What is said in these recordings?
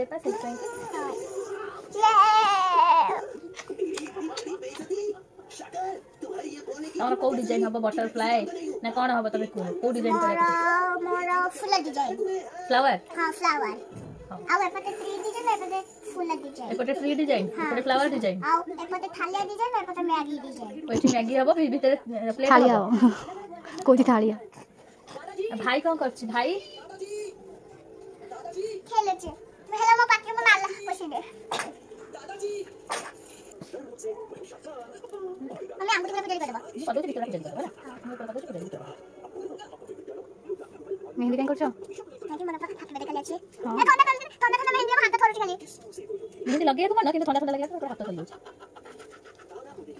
Birthday पे से thank और को डिजाइन हबो बटरफ्लाई ना कोन हबो तबे को डिजाइन करे मोर फुल डिजाइन फ्लावर हां फ्लावर आ एपटे 3 डिजाइन एपटे फुल डिजाइन एपटे 3 डिजाइन एपटे फ्लावर डिजाइन आ एपटे थालिया डिजाइन एपटे मैगी डिजाइन ओठी मैगी हबो भीतर प्लेट थालिया कोठी थालिया भाई कोन करछि भाई खेले छे पहला मो पाके में नाला पसी दे हमें आंगुठी में पूजा करबा पदो के पूजा करबा ना पदो के पूजा मेहंदी काई करछो ताकि मन पर हाथ में देखले छी ए ठंडा मेहंदी में हाथ थोड़ी खाली मेहंदी लगे तो मन किंतु ठंडा लगे तो हाथ कर लो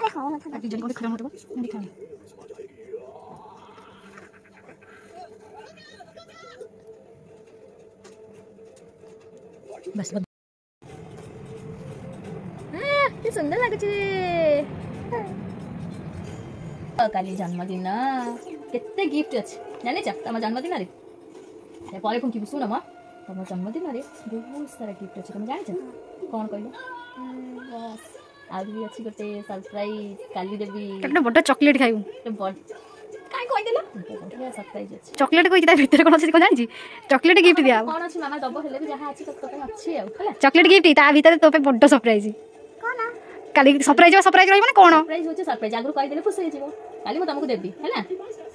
अरे हां ना डिजाइन कोठी खरा मोटो मेहंदी खानी बस ये सुंदर लगे काली जन्मदिन केते गिफ्ट अछि जाने छ तम जन्मदिन रे ए परे कोन की सुन म तम जन्मदिन रे बहुत सारा गिफ्ट अछि तुम जाने छ कोन कहलो बस आज भी अछि गोटे सरप्राइज काली देबी एकटा बड्ड चॉकलेट खाइबू काई कहि देला सरप्राइज अछि चॉकलेट कोइ किता भीतर कोन अछि कोन जानि छी चॉकलेट गिफ्ट दिया कोन अछि मामा दबो हेले भी जहा अछि तो अछि हला चॉकलेट गिफ्ट ता भीतर तो पे बड्ड सरप्राइज कोना काली सरप्राइज रही माने कोन सरप्राइज होचे सरप्राइज आगु कहि देले खुश हो जिवो काली म तुमको देबी हैला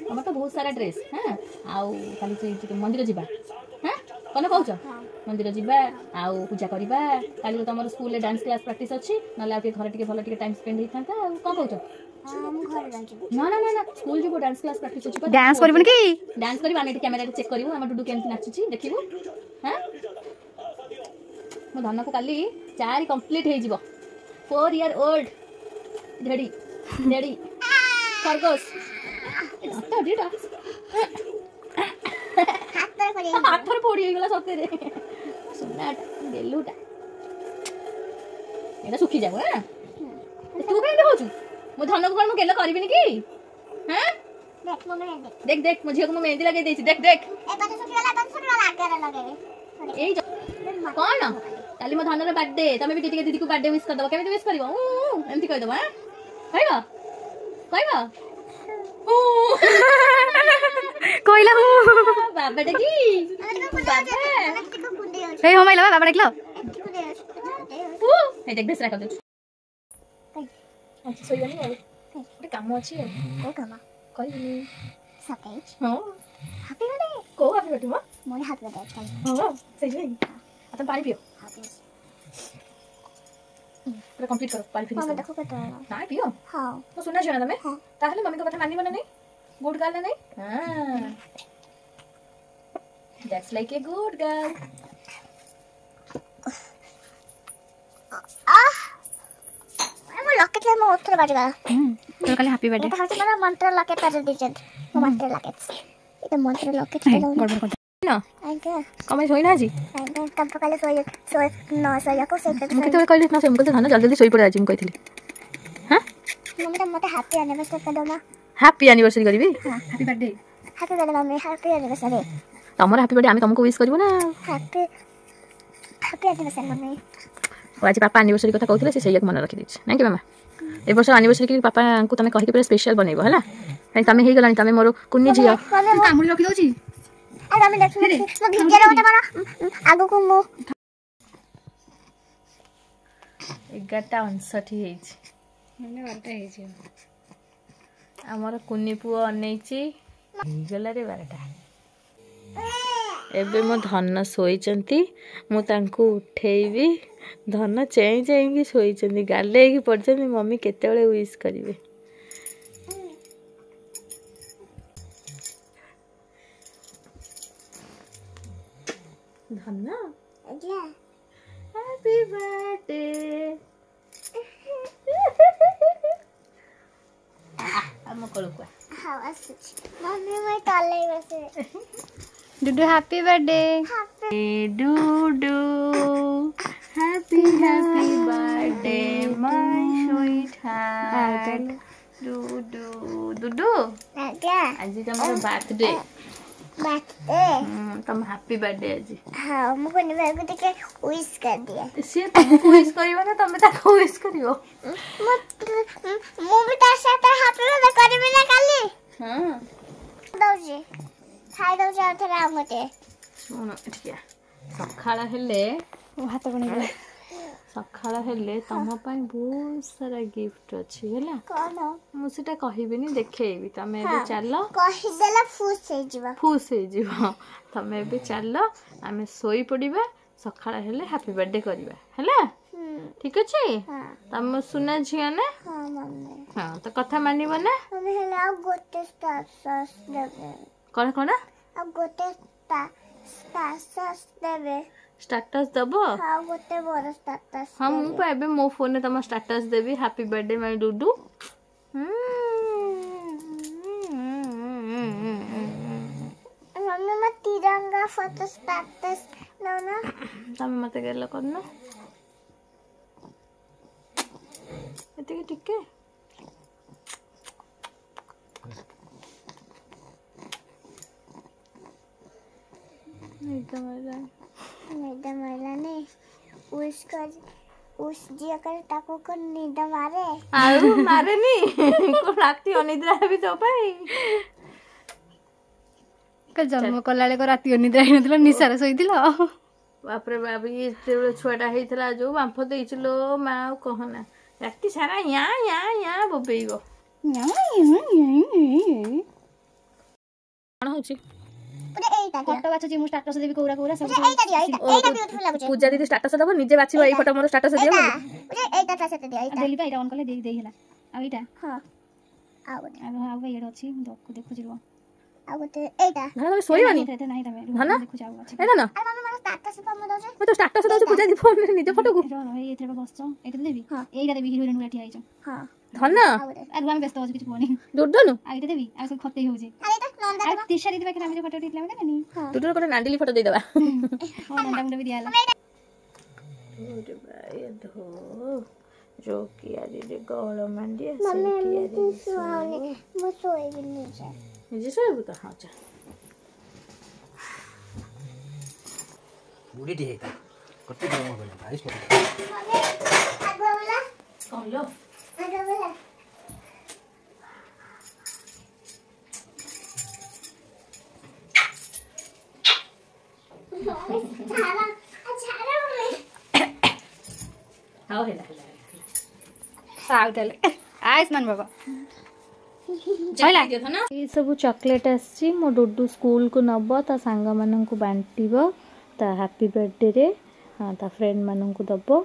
हमर तो बहुत सारा ड्रेस हां आउ काली मंदिर जिबा हां कोन कहउछ मंदिर जिबा आउ पूजा करबा काली तमर स्कूल ले डांस क्लास प्रैक्टिस अछि नले आ के घर टिके भलो टिके टाइम स्पेंड होई थांता कोन कहउछ हम घर जाई ना ना ना स्कूल जिबो डांस क्लास प्रैक्टिस अछि डांस करबन की डांस करबा ने कैमरा रे चेक करिवो हमर डुडू केमति नाचुची देखिवो हां मो धन को काली 4 कंप्लीट हे जिवो 4 year old रेडी रेडी खरगोश आता डेटा हाथर पड़ी गला सते रे सुनाटा गेलुटा एटा सुखी जाबो हां तू के होछु मो धन को कोन मो गेला करबिनी की हां देख मो मेहंदी देख देख मुझे को मेहंदी लगे देछि देख देख ए बात सुखी वाला आगे लगे ए कोन काली मो धन रे बर्थडे तमे भी दीदी को बर्थडे विश कर दबो केमे विश करबो एमती कहि दबो हां कहबो कहबो कोइला बाबा देखी बाबा हे हो माइला बाबा देखलो हे देख बेस रखा दे अच्छा सोई गनी गोटे काम अछि को काम कहिनी सरप्राइज हां हैप्पी बर्थडे को हैप्पी बर्थडे मा मोर हैप्पी बर्थडे हां सही नहीं आता पानी पियो पूरा कंप्लीट करो पानी फिनिश मम्मी करो देखो कतो ना पियो हां तो सुना छ ना तमे हां ताहले मम्मी को कथा मानिबो ना नहीं गुड गर्ल नहीं हां that's like a good girl मो लॉकेट ले मो उत्तर बाजगा तो काली हैप्पी बर्थडे एटा हচ্ছে मन मंत्र लॉकेट पर दीजन मो मंत्र लॉकेट एटा मंत्र लॉकेट गड़बड़ कर ना आगे कमे सोई ना जी आगे तब तो काले सोय न सोय को से मके तो कहली ना से मके तो धन जल्दी जल्दी सोई पड़ जाजी म कहितली हां मम्मी तो मते हैप्पी एनिवर्सरी कर दो ना हैप्पी एनिवर्सरी करबी happy birthday happy birthday mummy happy anniversary तमर हैप्पी बर्थडे आमी तुमको विश करबो ना हैप्पी एनिवर्सरी मम्मी आज पापा एनिवर्सरी कथा कहथिले से सही मन रखि दिछ नै कि मामा ए वर्ष एनिवर्सरी के पापा को तमे कहि के पूरा स्पेशल बनेबो हला काई तमे हे गलानी तमे मोर कुन्नी जिया कामुड़ी रखि दोची आ मम्मी देख मो भिजे रे मारा आगो को मो 11:59 हेछि मने बर्थडे हेछि हमर कुन्नी पुओ अनैछि गला रे 12टा एबे मो धन सोईचंती मु तांको उठेइबी धन चेई चेई की सोईचंती गाले की पड़चंती मम्मी केते बेले विश करिवे धन अजा हैप्पी बर्थडे हम कोलुआ हां असच मम्मी मैं ताले बसे डुडू हैप्पी बर्थडे डूडू happy happy birthday my sweetheart डूडू डूडू अजा आज तमरो बर्थडे तुम हैप्पी बर्थडे आज हाँ मु कोनी भाई को देखे विश कर दिया सी तुमको विश करियो ना तुम ताको विश करियो मु भी तार साथ हैप्पी बर्थडे करबी ना काली हां दउजी खाइ दउजी आ थरा मते सुन ठीक है सखाळा हेले हाथ बने सखाळा हेले तम पई बहुत सारा गिफ्ट अछि हैला कोन मु सेटा कहिबिनी देखैबी तमे एबे चलो कहि देला फुस हे जीवा खुश हो जीवा तमे एबे चलो आमे सोई पडिबा सखाळा हेले हैप्पी बर्थडे करिबा हैला ठीक अछि हां तम सुना छिया ना हां मम्मी हां तो कथा मानिबो ना मम्मी हेला गोटे स्टार्स देबे कोन कोन आ गोटे स्टार्स देबे स्टेटस दबो हां गोटे बड़ स्टार्स हां मु पे एबे मो फोन ने तम status Devi happy birthday my Dudu mummy मैं तिरंगा फोटो स्टार्स ना ना तम मते गेल करनो एते ठीक है नींद मारला ने उस जी अगर ताको को नींद मारे आउ मारे नी को राती अनिद्रा भी तो भाई जन्म कला को राति अनिद्रा ही नथिला निसार सोइदिल बाप रे बाप ये छुआटा हेइतला जो बांफ देइचलो मा कहना राती सारा या या या बबेइबो कोन होची पूरा एटा दिया फोटो बाछो जी मु स्टेटस देबी कोरा कोरा सब पूरा एटा दिया एटा ब्यूटीफुल लागो पूजा दीदी स्टेटस दबो निजे बाछिबो एई फोटो मोर स्टेटस दियो पूरा एटा ता सेट दिया एटा देली बा एटा ऑन करले देई देई हला आ एटा हां आ भाई एटा अछि देखु जिरो गोटे एटा ना तमे सोइबानी एटा नहीं तमे हना देखु जाऊ अछि एना ना अरे मम्मी मोर स्टार्स पर म दउजे मैं तो स्टेटस दउछ पूजा दी फोन निजे फोटो को ए एथरे बसछ एटा देबी हां एटा देबी हीरोइन उठा आइछ हां धन आ रुआ में व्यस्त अछि किछ कोनी दुडनु आ एटा देबी आ सब खते होजे अरे तो नंदा आ तिशा दीदी पाखे हम फोटो उठिला में नहीं हां दुडनु को नांडीली फोटो दे देबा ओ नंदा मुंडा भी दियाला ओरे भाई धो जो किया दीदी गौळ मांडी से मम्मी किया मैं दीदी सुहाने मु सोए भी नहीं है निजे सोइबो तो हां जा बुढ़ी ढे का कते गरम हो गला बारिश पड़े मम्मी आगो वाला कौन लो आगो वाला छारा छारा मम्मी हां हेला साउटले आयुष्मान बाबा चला के था ना ये सब चॉकलेट आसी मो डुडू स्कूल को नब ता सांग मानन को बांटीबो ता हैप्पी बर्थडे रे हां ता फ्रेंड मानन को दबो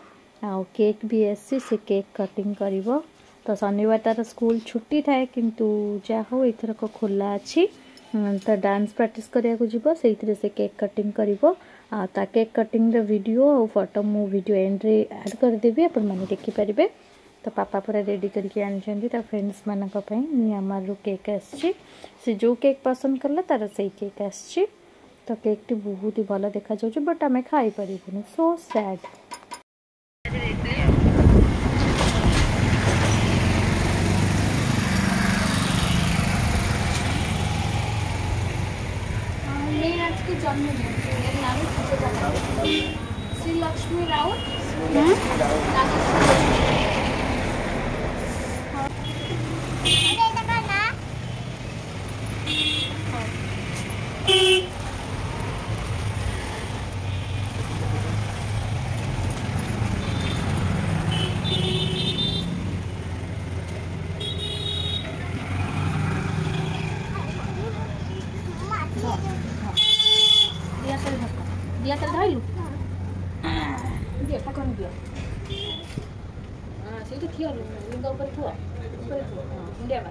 आ केक भी आसी से केक कटिंग करिवो तो शनिवार तार स्कूल छुट्टी थाए किंतु जा हो इथर को खोला अछि ता डांस प्रैक्टिस करिया को जीवो सेइथरे से केक कटिंग करिवो आ ता केक कटिंग रे वीडियो और फोटो मु वीडियो एंड रे ऐड कर देबी अपन माने देखि परिबे तो पापा पूरा रेडी करके आनी फ्रेंड्स मान नियमार केक आसी जो केक पसंद कला तार से केक आसी तो केक टी बहुत ही भल देखा जाउछ बट आम खाई परिबुनी सो सैड जन्मदिन श्री लक्ष्मी राउत दिया कर धइलु दिया ठाकुर दिया हां सेठी थियो लिंग ऊपर थुआ हां इंडिया बा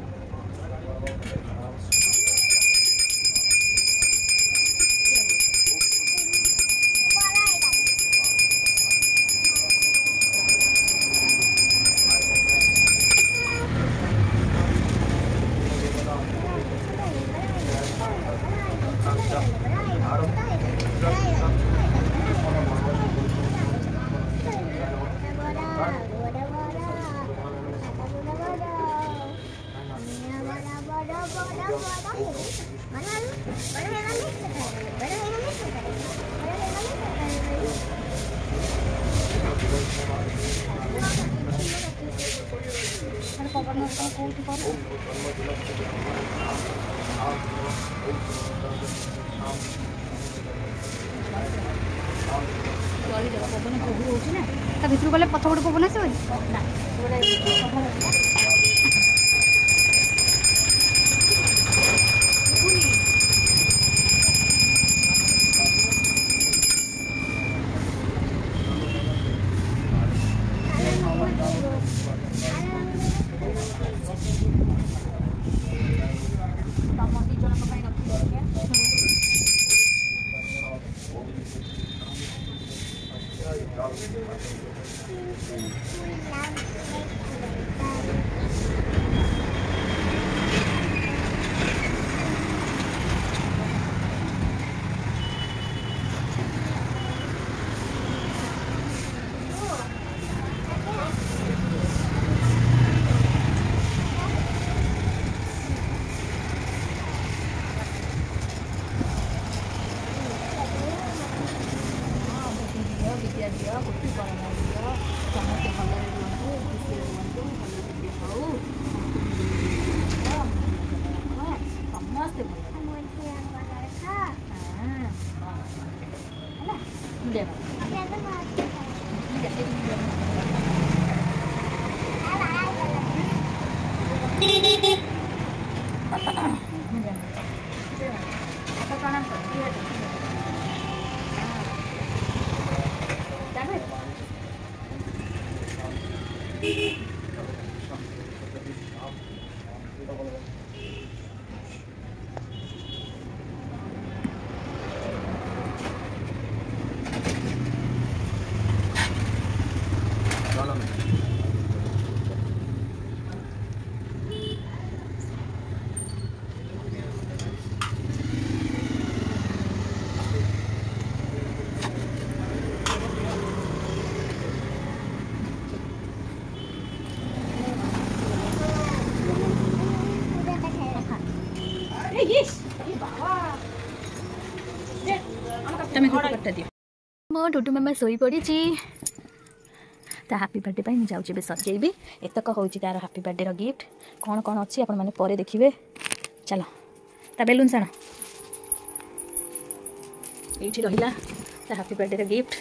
ପବନ ସବୁ ହଉଛି ନା ତା ଭିତରୁ ଗଲେ ପଛ ପଟେ ପବନ ଆସିବନି ନା ଗୋଟେ ତମ ଦି ଜଣଙ୍କ ପାଇଁ ରଖିଛି ତମେ କଟା ଦିଅ ମୋ ଡୁଡୁ ମାମା ଶୋଇ ପଡ଼ିଛି ତା ହାପି ବାର୍ଥଡେ ପାଇଁ ମୁଁ ଯାଉଛି ଏବେ ସଜେଇବି ଏତକ ହେଉଛି ତାର ହାପି ବାର୍ଥଡେର ଗିଫ୍ଟ କ'ଣ କ'ଣ ଅଛି ଆପଣମାନେ ପରେ ଦେଖିବେ ଚାଲ ତା ବେଲୁନ୍ସ ଆଣ ଏଇଠି ରହିଲା ତା ହାପି ବାର୍ଥଡେର ଗିଫ୍ଟ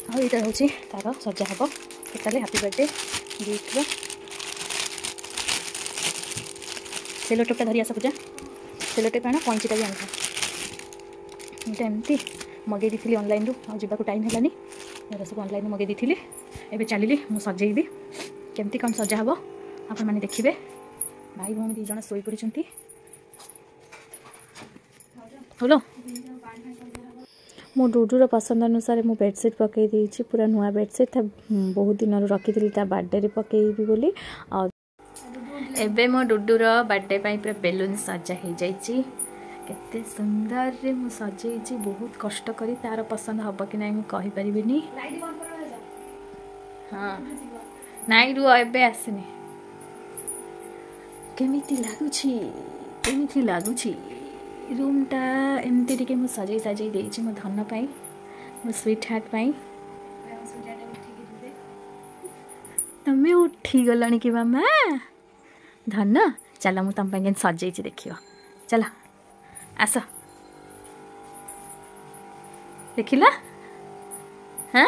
ଆଉ ଏଇଟା ହେଉଛି ତାର ସଜା ହେବ ଟୋଟାଲି ହାପି ବାର୍ଥଡେ ଗିଫ୍ଟର ସେଲୋଟେପ୍ଟା ଧରି ଆସ ପୂଜା ସେଲୋଟେପ୍ ଆଣ କଇଁଚିଟା ବି ଆଣିଥା ଏଇଟା ଏମିତି ମଗାଇ ଦେଇଥିଲି ଅନଲାଇନ୍ରୁ ଆଉ ଯିବାକୁ ଟାଇମ୍ ହେଲାନି ଏଗୁଡ଼ା ସବୁ ଅନଲାଇନ୍ରୁ ମଗାଇ ଦେଇଥିଲି ଏବେ ଚାଲିଲି ମୁଁ ସଜେଇବି କେମିତି କ'ଣ ସଜା ହେବ ଆପଣମାନେ ଦେଖିବେ ଭାଇ ଭଉଣୀ ଦୁଇ ଜଣ ଶୋଇପଡ଼ିଛନ୍ତି ହ୍ୟାଲୋ ମୋ ଡୁଡୁର ପସନ୍ଦ ଅନୁସାରେ ମୁଁ ବେଡ଼ସିଟ୍ ପକାଇ ଦେଇଛି ପୁରା ନୂଆ ବେଡ଼ସିଟ୍ ବହୁତ ଦିନରୁ ରଖିଥିଲି ତା ବାର୍ଥଡେରେ ପକାଇବି ବୋଲି ଆଉ ଏବେ ମୋ ଡୁଡୁର ବାର୍ଥଡେ ପାଇଁ ପୁରା ବେଲୁନ୍ ସଜା ହେଇଯାଇଛି କେତେ ସୁନ୍ଦରରେ ମୁଁ ସଜେଇଛି ବହୁତ କଷ୍ଟ କରି ତାର ପସନ୍ଦ ହେବ କି ନାହିଁ ମୁଁ କହିପାରିବିନି ହଁ ନାଇଁ ରୁହ ଏବେ ଆସିନି କେମିତି ଲାଗୁଛି ରୁମ୍ଟା ଏମିତି ଟିକେ ମୁଁ ସଜେଇ ଦେଇଛି ମୋ ଧନ ପାଇଁ ମୋ ସ୍ୱିଟ୍ ହାର୍ଟ ପାଇଁ ତମେ ଉଠିଗଲଣି କି ମାମା ଧନ ଚାଲ ମୁଁ ତମ ପାଇଁ କେମିତି ସଜେଇଛି ଦେଖିବ ଚାଲ ଆସ ଦେଖିଲା ହଁ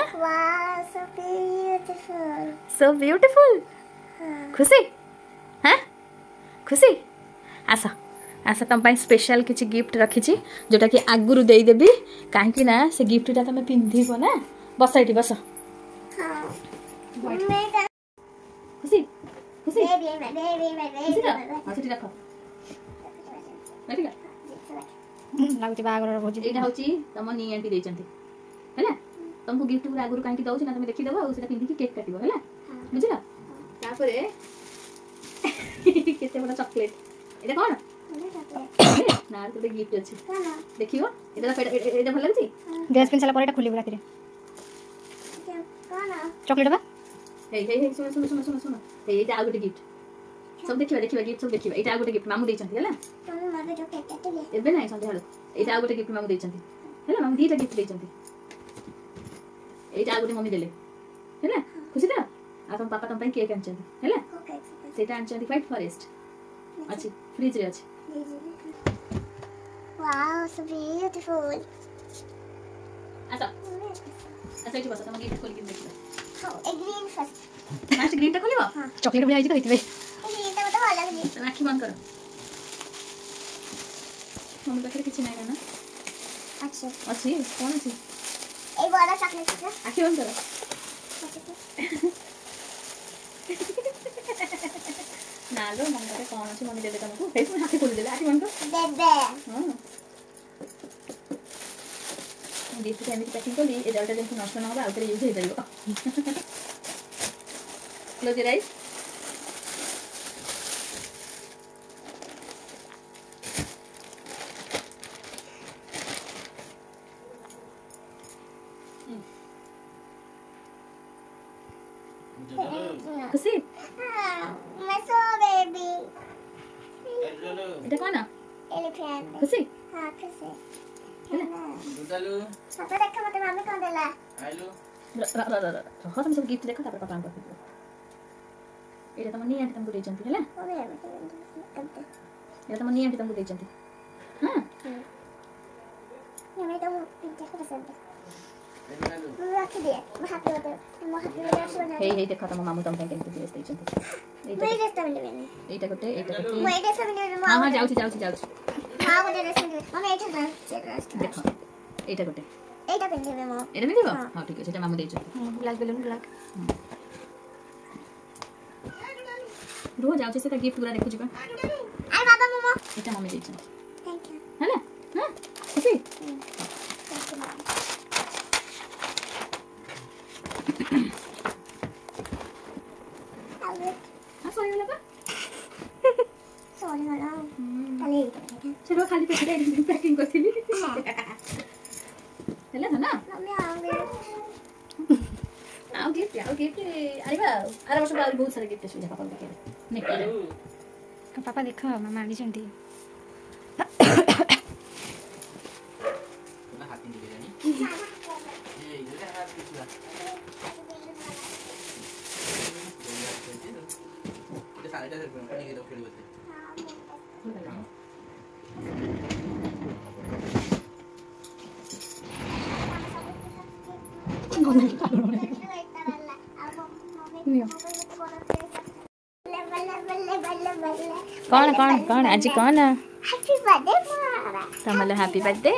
so beautiful खुशी हाँ खुशी आस आस तुम स्पेशल किसी गिफ्ट रखी जोटा कि आगुरी देदेवी कहीं ना से गिफ्टा तुम पिंधब ना बस ये बस खुशी खुशी रख ଲାଗୁଛି ବାହାଘରର ଭୋଜି ଏଇଟା ହେଉଛି ତମ ନି ଆଣ୍ଟି ଦେଇଛନ୍ତି ହେଲା ତମକୁ ଗିଫ୍ଟ ପୁରା ଆଗରୁ କାହିଁକି ଦଉଛି ନା ତମେ ଦେଖିଦେବ ଆଉ ସେଟା ପିନ୍ଧିକି କେକ୍ କାଟିବ ହେଲା ବୁଝିଲ ତାପରେ କେତେ ବଡ଼ ଚକୋଲେଟ୍ ଏଇଟା କ'ଣ ନା ଗୋଟେ ଗିଫ୍ଟ ଅଛି ଦେଖିବ ଏଇଟା ଭଲ ଲାଗୁଛି ଡ୍ରେସ୍ ପିନ୍ଧି ସାରିଲା ପରେ ଏଇଟା ଖୋଲିବୁ ରାତିରେ ଚକୋଲେଟ୍ ବା ହେଇ ଶୁଣ ଏଇଟା ଆଉ ଗୋଟେ ଗିଫ୍ଟ सब देखिए गिफ्ट सब देखिए एटा गोटे गिफ्ट मामू देछंती हैला एबे नाही संध्या हालो एटा गोटे गिफ्ट मामू देछंती हैला मामू दीटा गिफ्ट देछंती एटा गोटे मम्मी देले हैला खुशी त आ तुम पापा तुम पे केक आनछन हैला ओके सेटा आनछन व्हाइट फॉरेस्ट अछि फ्रिज रे अछि वाओ सो ब्यूटीफुल आसा आसा इठी बस तुम गिफ्ट खोल के देखिबा ए ग्रीन फर्स्ट लास्ट ग्रीन टा खोलिबो चॉकलेट भी आई जी कहितबे ग्रीन टा तो अलग नहीं तुम आखी बंद करो मम्मी पाखे किछि नै ना अच्छा अछि कोन अछि ए बड़ा चॉकलेट है आखी बंद करो ना लो मम्मी पाखे कोन अछि मम्मी दे दे तुमको फेस में आखी खोल देले आखी बंद कर बेबे हां गिफ्ट के एमिति पैकिंग कोली ए जलटा जेंति नष्ट न होबा आउतरे यूज हे परिबो क्लोज योर आईज खुशी मैं सो बेबी এটা কোন না एलिफेंट खुशी हां कैसे दुदालु पापा देखो मत मम्मी कौन देला आइलु हो तुम सब गिफ्ट देखो तापर पापा को এটা ତମ ନିଆଣ୍ଟି ତମକୁ ଦେଇଛନ୍ତି ହେଲା ओरे এটা ତମ ନିଆଣ୍ଟି ତମକୁ ଦେଇଛନ୍ତି ହଁ ये मैं तो पिज्जा को पसंद है दुदालु मैं रख दिया मैं हैप्पी होता मैं हैप्पी होता बना ହେଇ ହେଇ ଦେଖ ତମ ମାମୁ ତମ ପାଇଁ କେମିତି ଡ୍ରେସ୍ ଦେଇଛନ୍ତି मैं ड्रेस तो मिल गई ଏଇଟା ଗୋଟେ मैं ड्रेस तो मिल गई ହଁ ହଁ ଯାଉଛି ଯାଉଛି ଯାଉଛି मां को ड्रेस मिल गई मम्मी एक ड्रेस ଦେଖ ଏଇଟା ଗୋଟେ एटा पिन दे मो ଏଇଟା ବି দিব ହଁ ଠିକ ଅଛି ଏଟା ମାମୁ ଦେଇଛନ୍ତି ବ୍ଲାକ୍ ବେଲୁନ ବ୍ଲାକ୍ ରୁହ ଯାଉଛି ସେଟା ଗିଫ୍ଟ ପୁରା ଦେଖୁଛି ବା आई बाबा मम्मा ଏଟା ମମି ଦେଇଛନ୍ତି थैंक यू ହେଲା ହଁ ଖୁସି ହଁ ସରିଗଲା ବା सॉरी वाला खाली ସେଟା ଖାଲି ପେଟରେ ପ୍ୟାକିଂ କରିଥିଲି ହେଲା ନା मम्मी आओगे ଆଉ ଗିଫ୍ଟ ଆଣିବା ଆର ବର୍ଷ ଆହୁରି ବହୁତ ସାରା ଗିଫ୍ଟ ଆସିବ ପାପାଙ୍କ ପାଖରେ ନେକ୍ସଟ ପାପା ଦେଖ ମାମା ଆଣିଛନ୍ତି ना हाथी दिखे जानी ए इधर हाथ पिछला ये सारे का नहीं तो खेल बते कौन कौन कौन आज कौन हैप्पी बर्थडे मामा तमले हैप्पी बर्थडे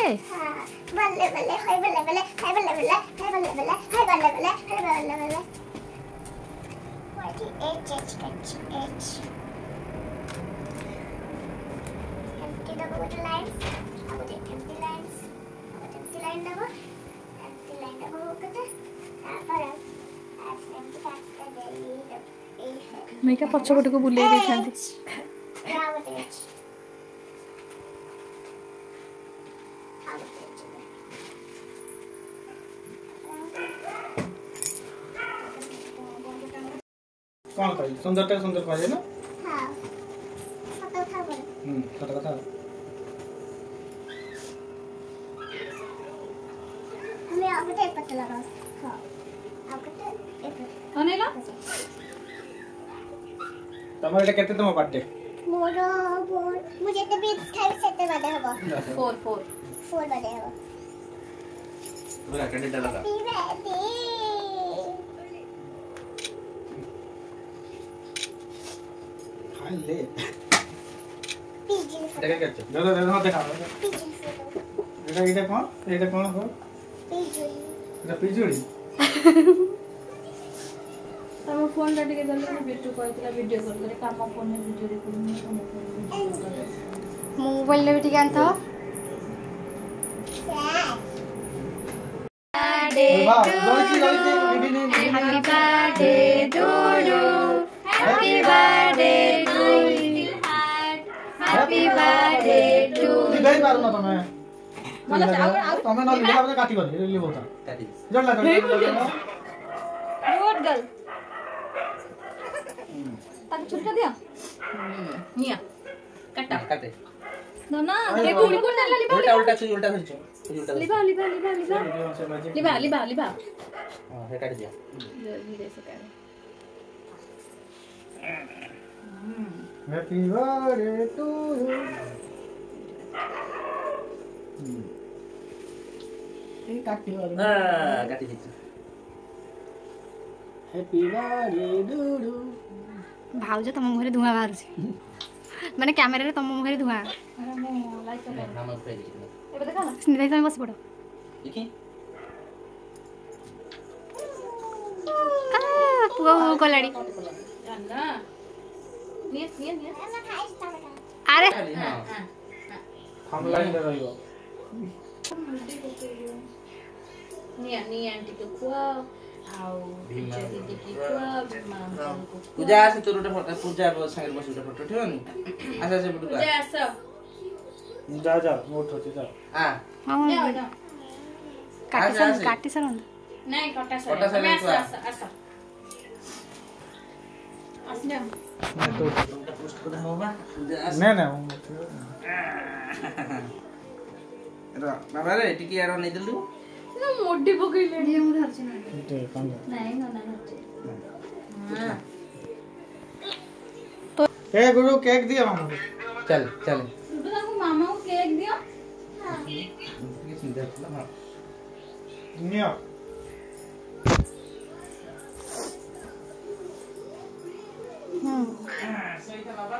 बल्ले बल्ले हाय बल्ले बल्ले हाय बल्ले बल्ले हाय बल्ले बल्ले हाय बल्ले बल्ले हाय बल्ले बल्ले 48 empty the water lines empty lines empty line double तापर empty tax का मैं क्या पछ पट को बुले देखांती कौन कही सुंदरता सुंदर कहे ना हां सत कथा बोल सत कथा हमें आपको टेप पता लगा हां आपको टेप अनेला तमर एटा केते तम बर्थडे मोरो बोल मुझे तो 20 सेते बर्थडे होगा 4 बर्थडे होगा बोला कैंडल लगा हैप्पी बर्थडे हां ले पीजी देखा क्या दे दो देखा पीजी एटा कौन हो पीजी एटा पिजुड़ी तम फोन टा टिके जल्दी बिट्टू कहतला वीडियो कॉल करे काम फोन में वीडियो रिकॉर्ड मोबाइल ले भी ठीक आंथ वाह जोइसी happy birthday to you happy birthday to you happy birthday to दे पारो ना तमे मला तमे ना लिखा बने काटी बने लिखो था काटी जोड़ला गुड गर्ल ताक छुट्टा दिया निया काटा काटे ना ये कोड़ी कोड़ ना लिबा उल्टा उल्टा लिबा लिबा हां हे काट दिया धीरे से कर Happy birthday to you. काटी दीजिए Happy birthday Dudu. भाउज तुम मुहरे धुआं बाहर माने कैमेरा रे तुम मुहरे धुआं नाम पे दीजिए ଏବେ ଦେଖ ନା स्निग्धा तुम बस पड़ो देखिए पुआ कलाड़ी ଜାନା ନିଏ ନିଏ ନିଏ अरे हां हम लाइन में रहियो ନିଏ ନିଏ ଆଣ୍ଟି କୁ ଖୁଆ ଆଉ ଭୀମା ଦିଦି କି ଖୁଆ ମାମା କୁ पूजा से तोर उठे फोटो पूजा संगे बस उठे फोटो ठेवनी आसा से बुटू ପୂଜା ଆସ जा जा मोट होती जा हां ଯାଅ ଯାଅ काटी सर ନାଇଁ କଟା କଟା ସରେ ସରେ, ଆସ ଖୁଆ। ଆସ ଆସ ଆସିଯାଅ पोस्ट कर होबा पूजा नहीं नहीं बाबा रे टिकी यार नहीं दिलु ମୋଡି ପକେଇଲେ ये मुझे हरची ना ठीक है ନାଇଁ ନନା ନଚେ ए गुरु केक दिया मामा चल चल ସୁଦୁ ତାକୁ ମାମାକୁ କେକ୍ ଦିଅ ये सुंदर था हां नियो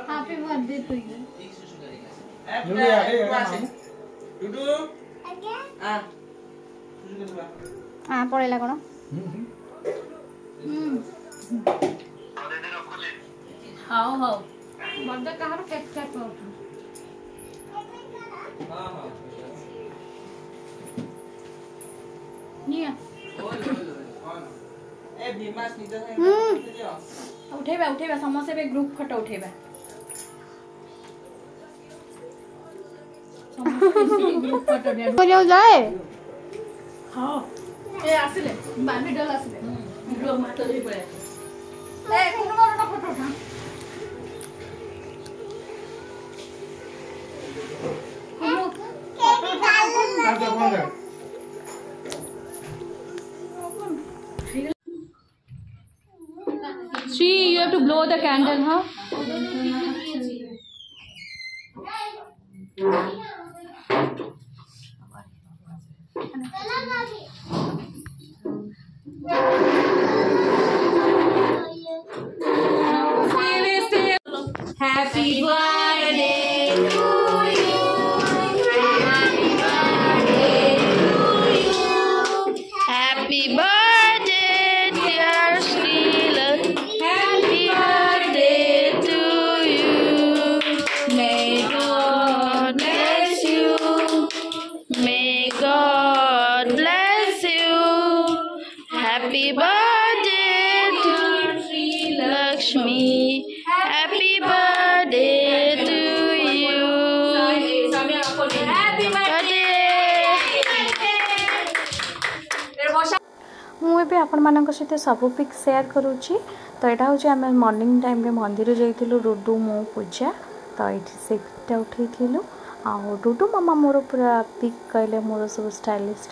हैप्पी बर्थडे टू यू जुड़ी आ गई डुडू आ हां पळेला कोन ହଉ ହଉ बर्थडे कहार केक काट हां हां निया ए भीमा स्निग्धा से ଉଠେଇବା ଉଠେଇବା ସମସ୍ତେ ଏବେ ଗ୍ରୁପ ଫଟୋ ଉଠେଇବା ଗ୍ରୁପ ଫଟୋ जाओ जाए ହଁ ଏ ଆସିଲେ ବାନି ଡଲ ଆସିଲେ ଗ୍ରୁପ ଫଟୋ ଦେଇ ପଳେଇ ଏ କୋନ ଗୋଟେ ଫଟୋ ଉଠା Sri, you have to blow the candle, huh? Happy birthday to you. Happy birthday to you. Happy birthday, dear Sheila. Happy birthday to you. May God bless you. May God bless you. Happy birthday to Sri Lakshmi. Happy birthday to you. Happy birthday. ମୁଁ ଏବେ ଆପଣମାନଙ୍କ ସହିତ ସବୁ pick share କରୁଛି ତ ଏଇଟା ହେଉଛି ଆମେ ମର୍ଣ୍ଣିଂ ଟାଇମ୍ରେ ମନ୍ଦିର ଯାଇଥିଲୁ ରୁଡୁ ମୁଁ ପୂଜା ତ ଏଇଠି ସେ ପିକ୍ଟା ଉଠେଇଥିଲୁ ଆଉ ରୁଡୁ ମାମା ମୋର ପୁରା ପିକ୍ କହିଲେ ମୋର ସବୁ ଷ୍ଟାଇଲିଶ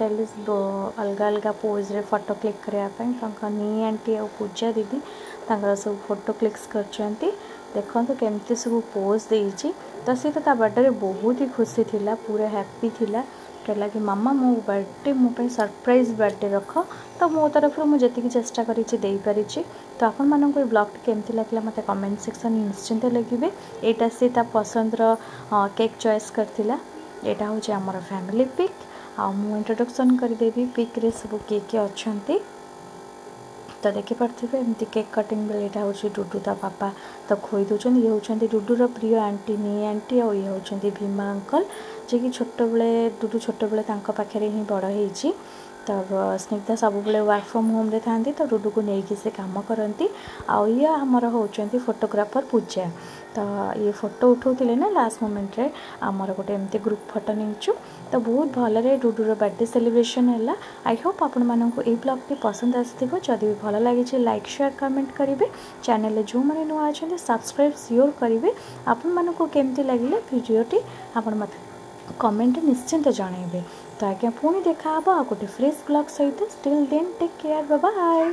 ଅଲଗା ଅଲଗା ପୋଜ୍ରେ ଫଟୋ କ୍ଲିକ୍ କରିବା ପାଇଁ ତାଙ୍କ ନି ଆଣ୍ଟି ଆଉ ପୂଜା ଦିଦି ତାଙ୍କର ସବୁ ଫଟୋ କ୍ଲିକ୍ସ କରିଛନ୍ତି ଦେଖନ୍ତୁ କେମିତି ସବୁ ପୋଜ୍ ଦେଇଛି ତ ସେ ତ ତା ବାର୍ଥଡେରେ ବହୁତ ହି ଖୁସି ଥିଲା ପୁରା ହ୍ୟାପି ଥିଲା कहला कि मामा मो बर्थडे मो पे सरप्राइज बर्थडे रख तो मो तरफ मु जी चेष्टा करी तो आपण मानक ब्लॉग केमती लगे मत कमेंट सेक्शन निश्चिंत लगे एटा से ता पसंदर केक चॉइस करथिला एटा होचे हमर फैमिली पिक आ मु इंट्रोडक्शन करदेवी पिक रे सब के अच्छंती तो देखि पार्थिबे एमती केक कटिंग बेले एटा होची डुडू ता पापा तो खोई दउछन ये होचंती डुडूर प्रिय आंटी नी आंटी और ये होचंती भीमा अंकल जे कि छोट बेले डुडू छोट बेले तांको पाखरे ही बड़ हेची तब स्निग्धा सब बेले वर्क फ्रॉम होम रे थांती तो डुडू को नेकी से काम करती आ ये हमर होचंती फोटोग्राफर पूजा तो ये फोटो उठाउथिले ना लास्ट मोमेंट रे हमर गोटे एमती ग्रुप फोटो निचु तो बहुत भलरे डुडूर बर्थडे सेलिब्रेशन है आई होप आपण मानक ये ब्लॉग पसंद आसथिबो जदि भी भल लगे लाइक शेयर कमेंट करेंगे चैनल जो मैंने नुआ अच्छा सब्सक्राइब सियोर करेंगे आपण मानक केमती लगे भिडियोटी आपण मत कमेंट निश्चिंत जनइबे तो आज्ञा पुणी देखा आ गोटे फ्रेश ब्लॉग सहित still then take care bye bye.